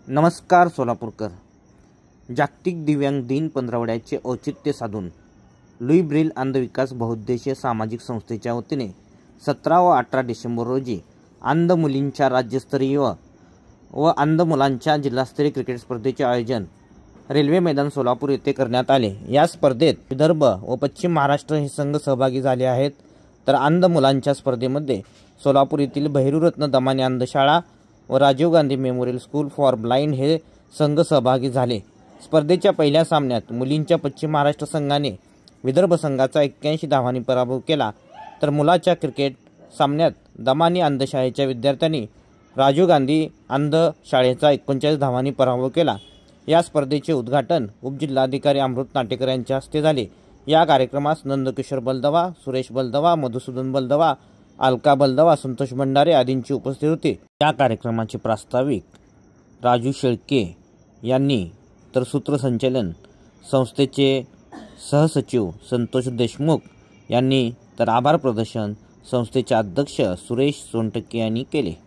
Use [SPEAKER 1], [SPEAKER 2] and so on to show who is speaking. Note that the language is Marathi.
[SPEAKER 1] नमस्कार सोलापूरकर. जागतिक दिव्यांग दिन पंधरवड्याचे औचित्य साधून लुई ब्रेल अंध विकास बहुउद्देशीय सामाजिक संस्थेच्या वतीने 17 व 18 डिसेंबर रोजी अंध मुलींच्या राज्यस्तरीय व अंध मुलांच्या जिल्हास्तरीय क्रिकेट स्पर्धेचे आयोजन रेल्वे मैदान सोलापूर येथे करण्यात आले. या स्पर्धेत विदर्भ व पश्चिम महाराष्ट्र हे संघ सहभागी झाले आहेत. तर अंध मुलांच्या स्पर्धेमध्ये सोलापूर येथील बहिरूरत्न दमानी अंधशाळा व Rajiv Gandhi memorial school for blind हे संघ सहभागी झाले. स्पर्धेच्या पहिल्या सामन्यात मुलींच्या पश्चिम महाराष्ट्र संघाने विदर्भ संघाचा 81 धावांनी पराभव केला. तर मुलाच्या क्रिकेट सामन्यात दमानी अंधशाळेच्या विद्यार्थ्यांनी राजीव गांधी अंध शाळेचा 39 धावांनी पराभव केला. या स्पर्धेचे उद्घाटन उपजिल्हाधिकारी अमृत नाटेकर यांच्या हस्ते झाले. या कार्यक्रमास नंदकिशोर बलदवा, सुरेश बलदवा, मधुसूदन बलदवा, अलका बलदवा, संतोष भंडारे आदींची उपस्थिती होती. या कार्यक्रमाचे प्रास्ताविक राजू शेळके यांनी तर सूत्रसंचालन संस्थेचे सहसचिव संतोष देशमुख यांनी तर आभार प्रदर्शन संस्थेचे अध्यक्ष सुरेश सोनटके यांनी केले.